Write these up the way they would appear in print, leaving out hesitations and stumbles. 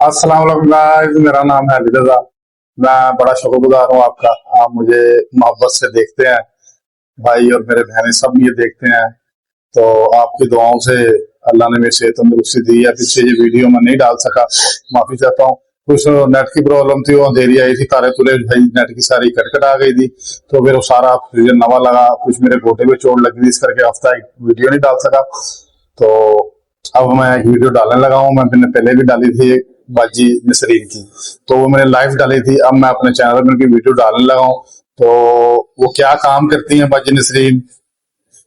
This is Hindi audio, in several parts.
अस्सलाम वालेकुम गाइस, मेरा नाम है अली रजा। मैं बड़ा शुक्रगुजार हूँ आपका। आप मुझे मोहब्बत से देखते हैं, भाई और मेरे बहनें सब ये देखते हैं। तो आपकी दुआओं से अल्लाह ने मेरे सेहत तंदुरुस्ती दी है। पीछे ये वीडियो मैं नहीं डाल सका, माफी चाहता हूँ। कुछ नेट की प्रॉब्लम थी, वो अंधेरी आई थी, तारे तुले भाई नेट की सारी कटकट आ गई थी, तो फिर वो सारा सीजन नवा लगा। कुछ मेरे गोटे में चोट लगी थी, इस करके हफ्ता एक वीडियो नहीं डाल सका। तो अब मैं एक वीडियो डालने लगा हूँ। मैंने पहले भी डाली थी एक बाजी नसरीन की, तो वो मैंने लाइव डाली थी। अब मैं अपने चैनल पर उनकी वीडियो डालने लगा हूँ। तो वो क्या काम करती हैं बाजी नसरीन,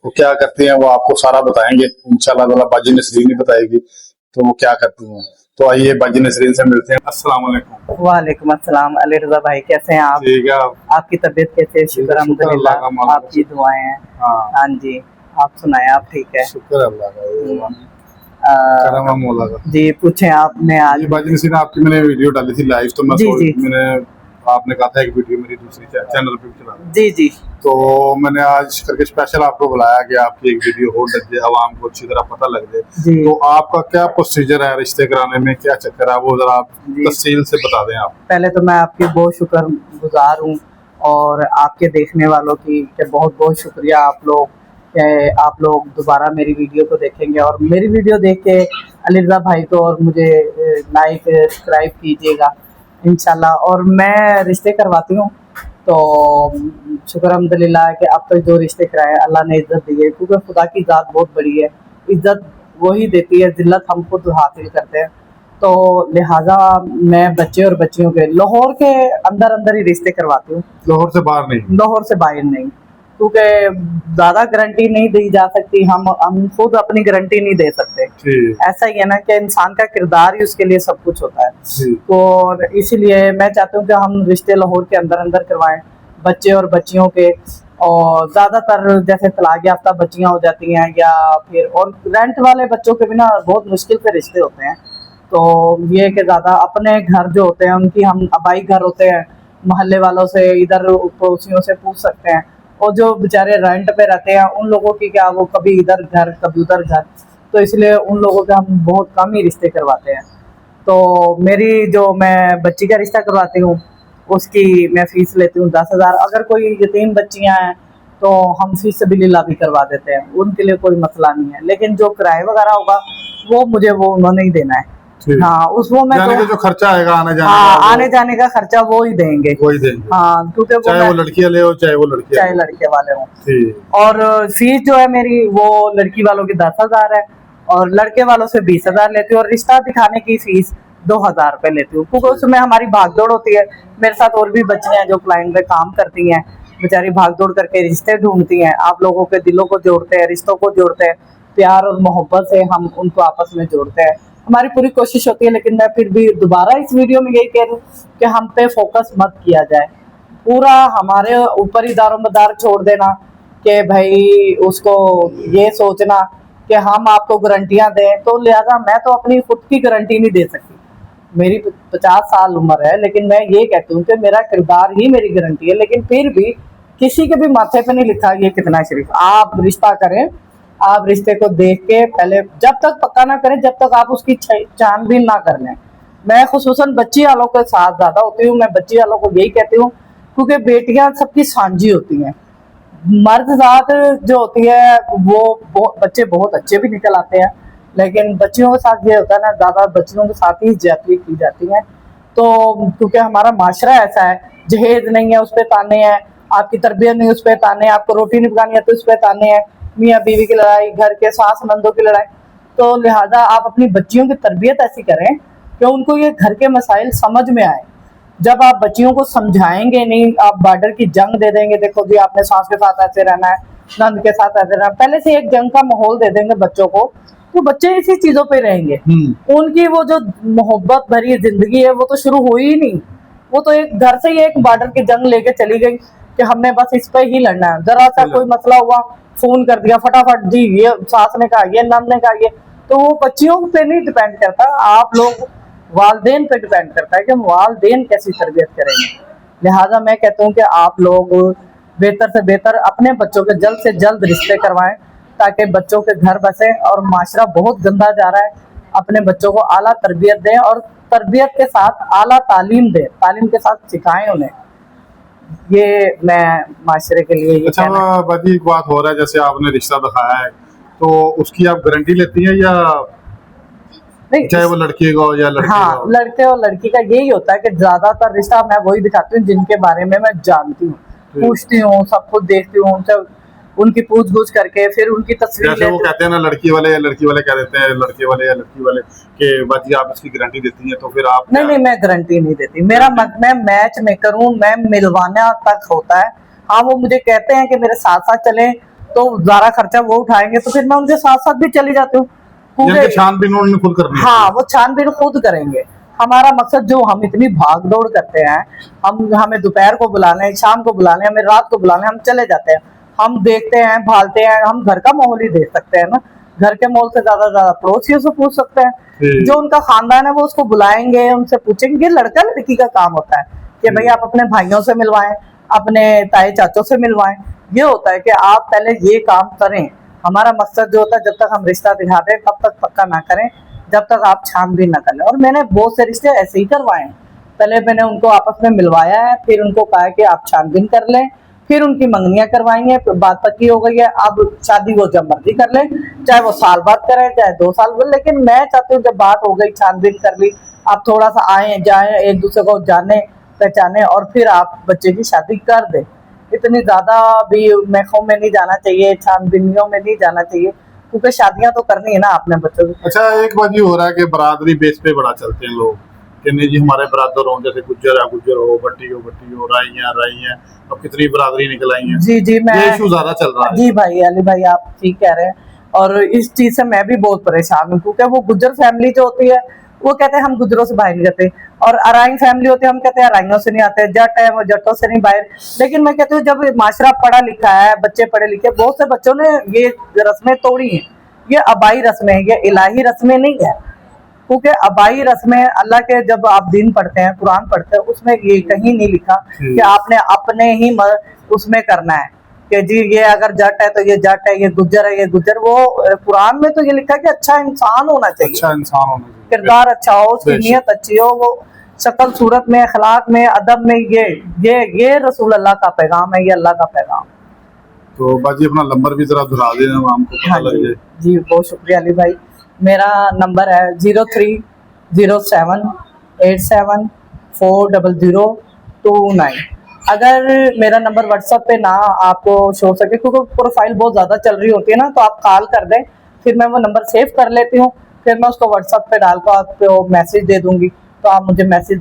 वो क्या करती हैं, वो आपको सारा बताएंगे इंशाल्लाह ताला। बाजी नसरीन ही बताएगी तो वो क्या करती हैं। तो आइए बाजी नसरीन से मिलते हैं। अस्सलाम वालेकुम। वालेकुम अस्सलाम। अली रजा भाई कैसे हैं आप? ठीक है। आपकी तबीयत कैसे है? शुक्र अल्हम्दुलिल्लाह, आपकी दुआएं हैं। हाँ हाँ जी, आप सुनाएं, आप ठीक है? शुक्र अल्लाह का, आ, करम है मौला का। जी पूछें आपने आज। ये बाजी नसरीन आपकी मैंने वीडियो डाली थी लाइव, तो मैं जी मैंने आपने कहा था एक वीडियो मेरी दूसरी चैनल पे भी चला, जी जी तो मैंने आज करके स्पेशल आपको बुलाया कि आपकी एक वीडियो हो लग जाए, आवाम को अच्छी तरह पता लग जाए। तो आपका क्या प्रोसीजर है रिश्ते कराने में, क्या चक्कर है, वो जरा आप तफसील से बता दें। आप पहले तो मैं आपकी बहुत शुक्रगुजार हूँ, और आपके देखने वालों की बहुत बहुत शुक्रिया। आप लोग दोबारा मेरी वीडियो को देखेंगे, और मेरी वीडियो देख के अली रजा भाई को और मुझे लाइक सब्सक्राइब कीजिएगा इंशाल्लाह। और मैं रिश्ते करवाती हूँ, तो शुक्र अल्हम्दुलिल्लाह कि अब तक जो रिश्ते कराए अल्लाह ने इज्जत दी है, क्योंकि खुदा की ज़ात बहुत बड़ी है। इज्जत वही देती है, जिल्लत हम खुद हासिल करते हैं। तो लिहाजा मैं बच्चे और बच्चियों के लाहौर के अंदर अंदर ही रिश्ते करवाती हूँ, लाहौर से बाहर नहीं? लाहौर से बाहर नहीं, क्योंकि ज़्यादा गारंटी नहीं दी जा सकती। हम खुद अपनी गारंटी नहीं दे सकते। ऐसा ही है ना कि इंसान का किरदार ही उसके लिए सब कुछ होता है। और इसीलिए मैं चाहती हूँ कि हम रिश्ते लाहौर के अंदर अंदर करवाएं, बच्चे और बच्चियों के। और ज़्यादातर जैसे तलाक याफ्ता बच्चियाँ हो जाती हैं, या फिर और रेंट वाले बच्चों के बिना बहुत मुश्किल से रिश्ते होते हैं। तो ये कि ज़्यादा अपने घर जो होते हैं उनकी, हम आबाई घर होते हैं, मोहल्ले वालों से, इधर पड़ोसियों से पूछ सकते हैं। और जो बेचारे रेंट पे रहते हैं उन लोगों की क्या, वो कभी इधर घर कभी उधर घर, तो इसलिए उन लोगों के हम बहुत कम ही रिश्ते करवाते हैं। तो मेरी जो मैं बच्ची का रिश्ता करवाती हूँ उसकी मैं फ़ीस लेती हूँ 10,000। अगर कोई यतीम बच्चियाँ हैं तो हम फीस सबिलिल्लाह भी करवा देते हैं, उनके लिए कोई मसला नहीं है। लेकिन जो किराए वगैरह होगा वो मुझे वो उन्होंने ही देना है। हाँ, उसको मैं तो जो खर्चा आएगा आने जाने हाँ, का, आने जाने का खर्चा वो ही देंगे। हाँ, क्योंकि चाहे वो लड़कियां ले हो चाहे वो लड़के वाले हों। और फीस जो है मेरी वो लड़की वालों की 10,000 है, और लड़के वालों से 20,000 लेती हूँ। और रिश्ता दिखाने की फीस 2,000 रुपये लेती हूँ, क्योंकि उसमें हमारी भागदौड़ होती है। मेरे साथ और भी बच्चियां हैं जो क्लाइंट पे काम करती हैं, बेचारी भागदौड़ करके रिश्ते ढूंढती हैं। आप लोगों के दिलों को जोड़ते हैं, रिश्तों को जोड़ते हैं, प्यार और मोहब्बत से हम उनको आपस में जोड़ते हैं। हमारी पूरी कोशिश होती है। लेकिन मैं फिर भी दोबारा इस वीडियो में यही कह रही हूँ कि हम पे फोकस मत किया जाए, पूरा हमारे ऊपर ही दारोमदार छोड़ देना कि भाई उसको ये सोचना कि हम आपको गारंटियां दें। तो लिहाजा मैं तो अपनी खुद की गारंटी नहीं दे सकती। मेरी 50 साल उम्र है, लेकिन मैं ये कहती हूँ कि मेरा किरदार ही मेरी गारंटी है। लेकिन फिर भी किसी के भी माथे पे नहीं लिखा ये कितना शरीफ। आप रिश्ता करें, आप रिश्ते को देख के पहले जब तक पक्का ना करें, जब तक आप उसकी छानबीन ना कर लें। मैं खुसूसन बच्ची वालों के साथ ज़्यादा होती हूँ। मैं बच्ची वालों को यही कहती हूँ, क्योंकि बेटियां सबकी साझी होती हैं। मर्द ज़ात जो होती है वो बच्चे बहुत अच्छे भी निकल आते हैं, लेकिन बच्चियों के साथ ये होता है ना, ज़्यादा बच्चियों के साथ ही ज्यादती की जाती है। तो क्योंकि हमारा माशरा ऐसा है, जहेज नहीं है उस पर ताने हैं, आपकी तरबियत नहीं उस पर ताने हैं, आपको रोटी नहीं पकानी है तो उस पर ताने हैं, मियाँ बीवी की लड़ाई, घर के सास नंदों की लड़ाई। तो लिहाजा आप अपनी बच्चियों की तरबियत ऐसी करें कि उनको ये घर के मसाइल समझ में आए। जब आप बच्चियों को समझाएंगे नहीं, आप बॉर्डर की जंग दे देंगे, देखो जी आपने सास के साथ ऐसे रहना है, नंद के साथ ऐसे रहना, पहले से एक जंग का माहौल दे देंगे बच्चों को, तो बच्चे इसी चीजों पे रहेंगे। उनकी वो जो मोहब्बत भरी जिंदगी है वो तो शुरू हुई ही नहीं। वो तो एक घर से ही एक बॉर्डर की जंग लेके चली गई कि हमने बस इस पे ही लड़ना है। जरा सा कोई मसला हुआ, फोन कर दिया फटाफट, जी ये सास ने कहा, ये नंद ने कहा, ये। तो वो बच्चियों पे नहीं डिपेंड करता, आप लोग वालदेन पे डिपेंड करता है कि हम वालदेन कैसी तरबियत करेंगे। लिहाजा मैं कहता हूँ कि आप लोग बेहतर से बेहतर अपने बच्चों के जल्द से जल्द रिश्ते करवाएं, ताकि बच्चों के घर बसे। और माशरा बहुत गंदा जा रहा है, अपने बच्चों को आला तरबियत दें और तरबियत के साथ आला तालीम दे, तालीम के साथ सिखाएं उन्हें। ये मैं माशरे के लिए ये अच्छा कहना। बाजी एक बात हो रहा है, जैसे आपने रिश्ता दिखाया है तो उसकी आप गारंटी लेती हैं या नहीं, चाहे वो लड़की का हो या लड़के का हाँ, हो? लड़के और लड़की का यही होता है कि ज्यादातर रिश्ता मैं वही दिखाती हूँ जिनके बारे में मैं जानती हूँ, पूछती हूँ, सब कुछ देखती हूँ, उनसे उनकी पूछ गूछ करके फिर उनकी तस्वीर जैसे वो लेती हूँ। कहते हैं ना लड़की वाले या लड़की वाले कह देते हैं, लड़के वाले या लड़की वाले कि बाजी आप इसकी गारंटी देती हैं, तो फिर आप नहीं नहीं, मैं गारंटी नहीं देती। मेरा मैं मैच मेकर हूँ, मैं मिलवाना तक होता है। हाँ, वो मुझे कहते हैं कि मेरे साथ साथ चलें, तो ज्यादा खर्चा वो उठाएंगे, तो फिर मैं उनके साथ साथ भी चली जाती हूँ। यानी कि छानबीन उन्होंने खुद करनी है? हाँ, वो छानबीन खुद करेंगे। हमारा मकसद, जो हम इतनी भाग दौड़ करते हैं, हमें दोपहर को बुलाने, शाम को बुलाने, हमें रात को बुलाने, हम चले जाते हैं, हम देखते हैं, भालते हैं, हम घर का माहौल ही देख सकते हैं ना। घर के माहौल से ज्यादा पड़ोसियों से पूछ सकते हैं। जो उनका खानदान है वो उसको बुलाएंगे, उनसे पूछेंगे। लड़का लड़की का काम होता है कि भाई आप अपने भाइयों से मिलवाएं, अपने ताए चाचों से मिलवाएं। ये होता है कि आप पहले ये काम करें। हमारा मकसद जो होता है, जब तक हम रिश्ता दिखाते हैं तब तक पक्का ना करें, जब तक आप छानबीन ना कर लें। और मैंने बहुत से रिश्ते ऐसे ही करवाए हैं। पहले मैंने उनको आपस में मिलवाया है, फिर उनको कहा कि आप छानबीन कर लें, फिर उनकी मंगनियां करवाई हैं, बात पक्की हो गई है, अब शादी वो जब मर्जी कर लें, चाहे वो साल बाद करें चाहे 2 साल बाद। लेकिन मैं चाहती हूँ जब बात हो गई, छानबीन कर ली, आप थोड़ा सा आए जाए, एक दूसरे को जाने पहचाने, और फिर आप बच्चे की शादी कर दें। इतनी ज्यादा भी महकों में नहीं जाना चाहिए, छानबीनियों में नहीं जाना चाहिए, क्योंकि शादियां तो करनी है ना अपने बच्चों की। अच्छा एक बात ये हो रहा है कि बरादरी बेस पे बड़ा चलते हैं लोग कि नहीं जी हमारे बरादर हो, जैसे गुज्जर है गुज्जर हो, भट्टी हो, राई है, अब कितनी बरादरी निकल आई है। जी जी, मैं ये इशू ज्यादा चल रहा है। जी भाई, अली भाई आप ठीक कह रहे हैं। और इस चीज से मैं भी बहुत परेशान हूँ, क्योंकि वो गुज्जर फैमिली जो होती है, वो कहते हैं हम गुजरों से बाहर नहीं जाते, और अराई फैमिली होते हैं, हम कहते हैं अराइयों से नहीं आते, जट है वो जटों से नहीं बाहर। लेकिन मैं कहती हूँ जब माशरा पढ़ा लिखा है, बच्चे पढ़े लिखे, बहुत से बच्चों ने ये रस्में तोड़ी हैं। ये अबाई रस्में हैं, ये इलाही रस्में नहीं है। क्योंकि अबाई रस्में, अल्लाह के जब आप दिन पढ़ते हैं, कुरान पढ़ते हैं, उसमें ये कहीं नहीं लिखा कि आपने अपने ही उसमें करना है कि जी ये अगर जट है तो ये जट है, ये गुज्जर है ये गुज्जर। वो कुरान में तो ये लिखा है कि अच्छा इंसान होना चाहिए, अच्छा इंसान होना चाहिए, किरदार अच्छा हो, उसकी नीयत अच्छी हो, वो शक्ल सूरत में, अखलाक में, अदब में, ये रसूल अल्लाह का पैगाम है, ये अल्लाह का पैगाम। तो बाजी अपना नंबर भी जरा दोहरा देना, हमको पता हाँ लग जाए। जी, बहुत शुक्रिया अली भाई। मेरा नंबर है 030787400209। अगर मेरा नंबर व्हाट्सएप पे ना आपको शो सके, क्योंकि प्रोफाइल बहुत ज़्यादा चल रही होती है ना, तो आप कॉल कर दें, फिर मैं वो नंबर सेव कर लेती हूँ, फिर मैं उसको व्हाट्सएप पे डालकर आपको मैसेज दे दूंगी, तो आप मुझे मैसेज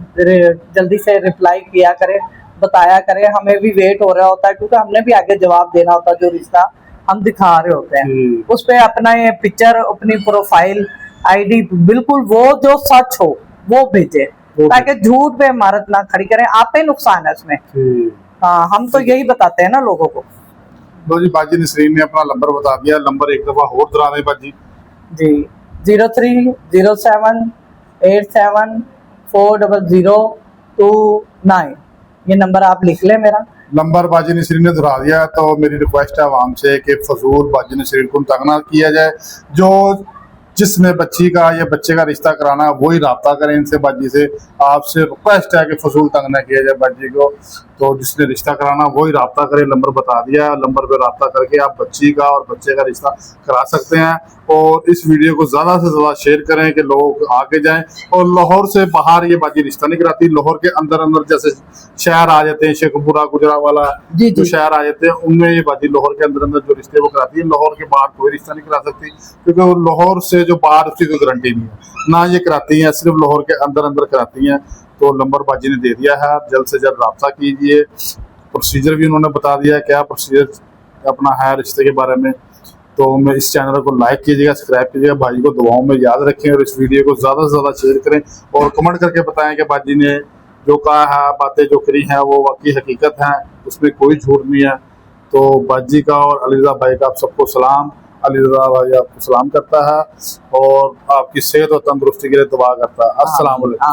जल्दी से रिप्लाई किया करें, बताया करें। हमें भी वेट हो रहा होता है, क्योंकि हमने भी आगे जवाब देना होता है। जो रिश्ता हम दिखा रहे होते हैं उस पे अपना ये पिक्चर, अपनी प्रोफाइल आईडी, बिल्कुल वो जो सच हो वो भेजे, ताकि झूठ पे इमारत ना खड़ी करें, आप पे नुकसान है उसमें। हाँ, हम तो यही बताते हैं ना लोगों को। लो जी, बाजी नसरीन ने अपना नंबर बता दिया। नंबर एक दफा और दोहरा दें बाजी। जी, 030787400209। ये नंबर आप लिख लें मेरा। नंबर बाजी नसरीन ने दोहरा दिया। तो मेरी रिक्वेस्ट है आवाम से कि फजूल बाजी नसरीन को तंग ना किया जाए। जो जिसने बच्ची का या बच्चे का रिश्ता कराना वही राब्ता करें इनसे, बाजी से। आपसे रिक्वेस्ट है कि फजूल तंग ना किया जाए बाजी को। तो जिसने रिश्ता कराना वही राब्ता करें। नंबर बता दिया, नंबर पे राब्ता करके आप बच्ची का और बच्चे का रिश्ता करा सकते हैं। और इस वीडियो को ज़्यादा से ज़्यादा शेयर करें कि लोग आगे जाएं। और लाहौर से बाहर ये बाजी रिश्ता नहीं कराती, लाहौर के अंदर अंदर जैसे शहर आ जाते हैं, शेखपुरा गुजरावाला जो शहर आ जाते हैं, उनमें ये बाजी लाहौर के अंदर अंदर जो रिश्ते वो कराती है। लाहौर के बाहर कोई रिश्ता नहीं करा सकती, क्योंकि वो लाहौर से जो बाहर उसकी कोई गारंटी नहीं है, ना ये कराती हैं, सिर्फ लाहौर के अंदर अंदर कराती हैं। तो नंबर बाजी ने दे दिया है, आप जल्द से जल्द राब्ता कीजिए। प्रोसीजर भी उन्होंने बता दिया क्या प्रोसीजर अपना है रिश्ते के बारे में। तो मैं इस चैनल को लाइक कीजिएगा, सब्सक्राइब कीजिएगा, भाई को दुआओं में याद रखें और इस वीडियो को ज़्यादा से ज़्यादा शेयर करें और कमेंट करके बताएं कि बाजी ने जो कहा है, बातें जो करी हैं वो वाकई हकीकत हैं, उसमें कोई झूठ नहीं है। तो बाजी का और अलीरज़ा भाई का आप सबको सलाम। अलीरज़ा भाई आपको सलाम करता है और आपकी सेहत और तंदुरुस्ती के लिए दुआ करता है। अस्सलाम वालेकुम।